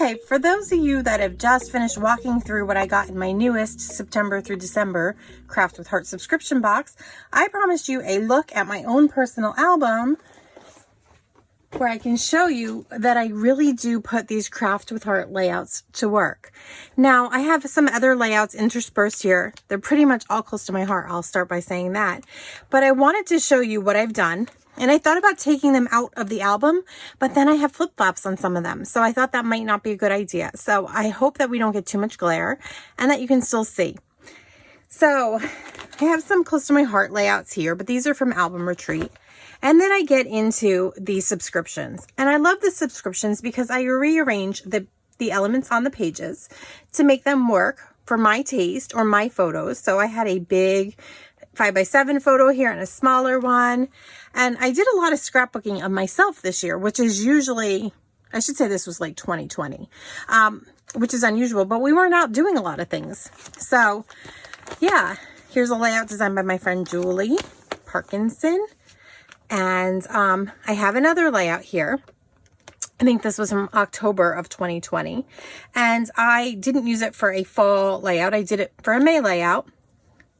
Okay, for those of you that have just finished walking through what I got in my newest September through December Craft with Heart subscription box, I promised you a look at my own personal album where I can show you that I really do put these Craft with Heart layouts to work. Now, I have some other layouts interspersed here. They're pretty much all close to my heart. I'll start by saying that. But I wanted to show you what I've done. And I thought about taking them out of the album, but then I have flip-flops on some of them. So I thought that might not be a good idea. So I hope that we don't get too much glare and that you can still see. So I have some close to my heart layouts here, but these are from Album Retreat. And then I get into the subscriptions. And I love the subscriptions because I rearrange the elements on the pages to make them work for my taste or my photos. So I had a big 5x7 photo here and a smaller one. And I did a lot of scrapbooking of myself this year, which is usually, I should say this was like 2020, which is unusual, but we weren't out doing a lot of things. So yeah, here's a layout designed by my friend Julie Parkinson. And I have another layout here. I think this was from October of 2020. And I didn't use it for a fall layout. I did it for a May layout.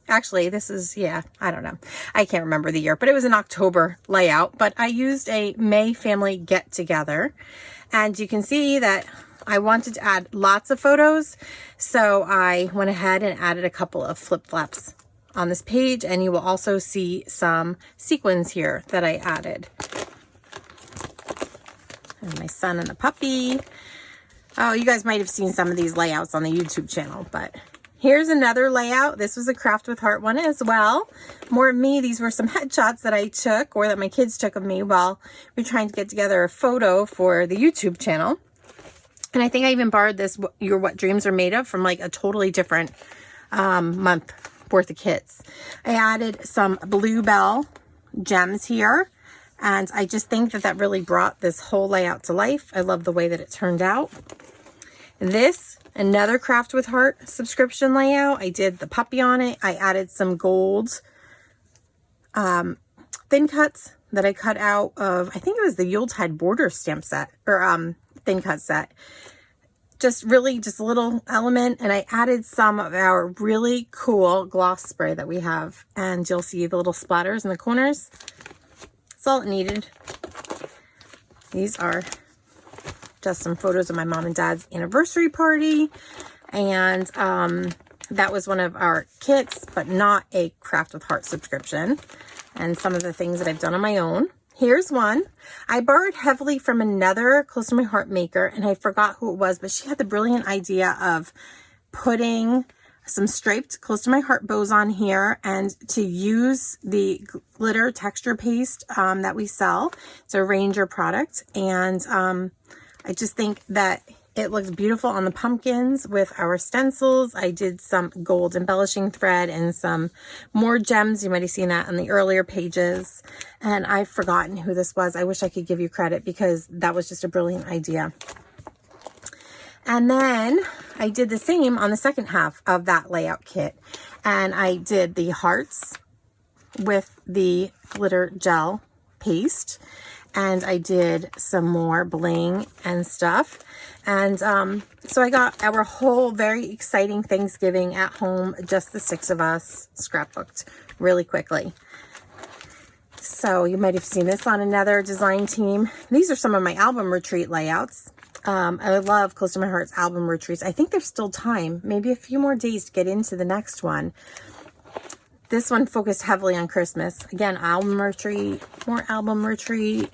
Actually, this is, yeah, I don't know. I can't remember the year, but it was an October layout. But I used a May family get together. And you can see that I wanted to add lots of photos. So I went ahead and added a couple of flip-flops on this page, and you will also see some sequins here that I added. And my son and the puppy. Oh, you guys might have seen some of these layouts on the YouTube channel, but here's another layout. This was a Craft with Heart one as well. More of me. These were some headshots that I took, or that my kids took of me while we were trying to get together a photo for the YouTube channel. And I think I even borrowed this, Your What Dreams Are Made Of, from like a totally different month worth of kits. I added some bluebell gems here, and I just think that that really brought this whole layout to life. I love the way that it turned out. This, another Craft with Heart subscription layout. I did the puppy on it. I added some gold thin cuts that I cut out of, I think it was the Yuletide border stamp set, or thin cut set. Just a little element, and I added some of our really cool gloss spray that we have, and you'll see the little splatters in the corners. That's all it needed. These are just some photos of my mom and dad's anniversary party, and that was one of our kits, but not a Craft with Heart subscription, and some of the things that I've done on my own. Here's one. I borrowed heavily from another Close to My Heart maker, and I forgot who it was, but she had the brilliant idea of putting some striped Close to My Heart bows on here, and to use the glitter texture paste that we sell. It's a Ranger product, and I just think that it looks beautiful on the pumpkins with our stencils. I did some gold embellishing thread and some more gems. You might have seen that on the earlier pages. And I've forgotten who this was. I wish I could give you credit because that was just a brilliant idea. And then I did the same on the second half of that layout kit. And I did the hearts with the glitter gel paste. And I did some more bling and stuff. And so I got our whole very exciting Thanksgiving at home, just the 6 of us, scrapbooked really quickly. So you might have seen this on another design team. These are some of my Album Retreat layouts. I love Close to My Heart's Album Retreats. I think there's still time, maybe a few more days to get into the next one. This one focused heavily on Christmas. Again, Album Retreat, more Album Retreat.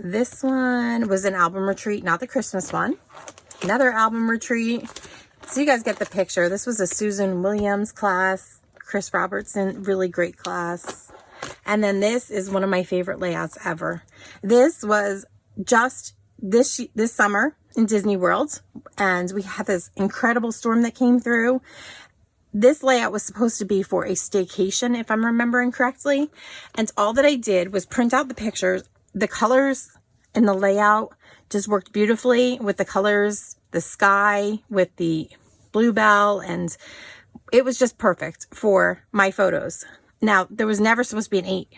This one was an Album Retreat, not the Christmas one. Another Album Retreat. So you guys get the picture. This was a Susan Williams class, Chris Robertson, really great class. And then this is one of my favorite layouts ever. This was just this summer in Disney World, and we had this incredible storm that came through. This layout was supposed to be for a staycation, if I'm remembering correctly. And all that I did was print out the pictures. The colors in the layout just worked beautifully with the colors, the sky with the bluebell, and it was just perfect for my photos. Now, there was never supposed to be an 8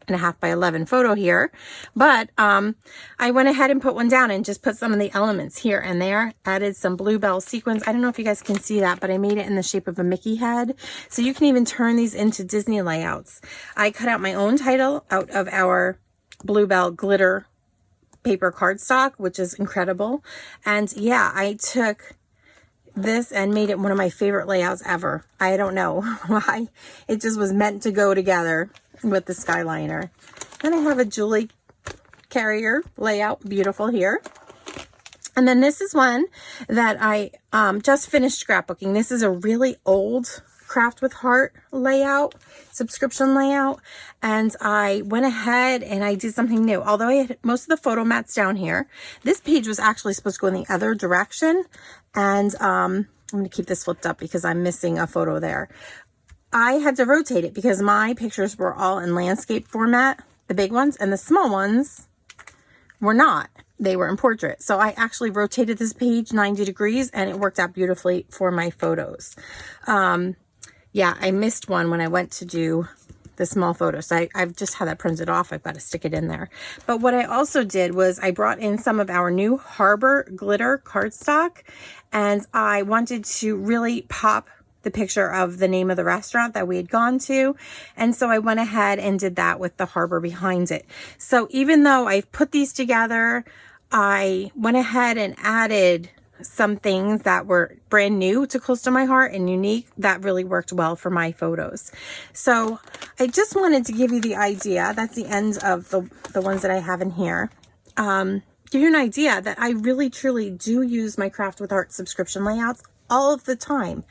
8.5 by 11 photo here, but I went ahead and put one down and just put some of the elements here and there, added some bluebell sequins. I don't know if you guys can see that, but I made it in the shape of a Mickey head. So you can even turn these into Disney layouts. I cut out my own title out of our bluebell glitter paper cardstock, which is incredible. And yeah, I took this and made it one of my favorite layouts ever. I don't know why. It just was meant to go together with the Skyliner. Then I have a Julie carrier layout, beautiful here. And then this is one that I just finished scrapbooking. This is a really old Craft with Heart layout, subscription layout, and I went ahead and I did something new. Although I had most of the photo mats down here, this page was actually supposed to go in the other direction, and I'm going to keep this flipped up because I'm missing a photo there. I had to rotate it because my pictures were all in landscape format, the big ones, and the small ones were not. They were in portrait. So I actually rotated this page 90 degrees and it worked out beautifully for my photos. Yeah, I missed one when I went to do the small photos. So I've just had that printed off. I've got to stick it in there. But what I also did was I brought in some of our new Harbor glitter cardstock, and I wanted to really pop the picture of the name of the restaurant that we had gone to. And so I went ahead and did that with the harbor behind it. So even though I've put these together, I went ahead and added some things that were brand new to Close to My Heart and unique that really worked well for my photos. So I just wanted to give you the idea. That's the end of the ones that I have in here. Give you an idea that I really truly do use my Craft with Heart subscription layouts all of the time.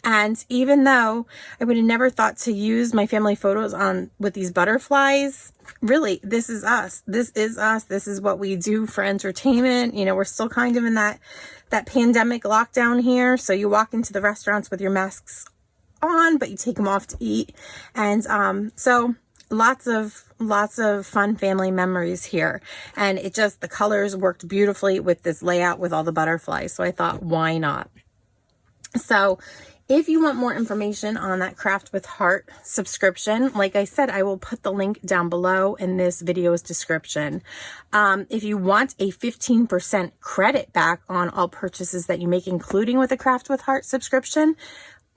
And even though I would have never thought to use my family photos on with these butterflies, really, this is us. This is us. This is what we do for entertainment. You know, we're still kind of in that pandemic lockdown here. So you walk into the restaurants with your masks on, but you take them off to eat. And so lots of fun family memories here. And it just, the colors worked beautifully with this layout with all the butterflies. So I thought, why not? So if you want more information on that Craft with Heart subscription, like I said, I will put the link down below in this video's description. If you want a 15% credit back on all purchases that you make, including with a Craft with Heart subscription,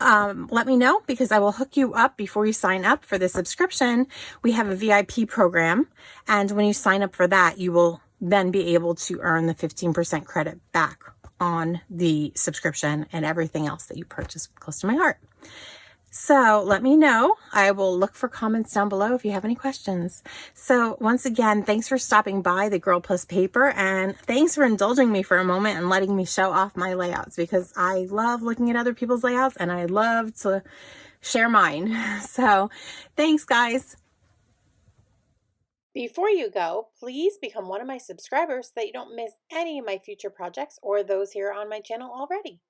let me know, because I will hook you up before you sign up for the subscription. We have a VIP program, and when you sign up for that, you will then be able to earn the 15% credit back on the subscription and everything else that you purchase Close to My Heart. So let me know. I will look for comments down below if you have any questions. So once again, thanks for stopping by the Girl Plus Paper, and thanks for indulging me for a moment and letting me show off my layouts, because I love looking at other people's layouts and I love to share mine. So thanks, guys. Before you go, please become one of my subscribers so that you don't miss any of my future projects or those here on my channel already.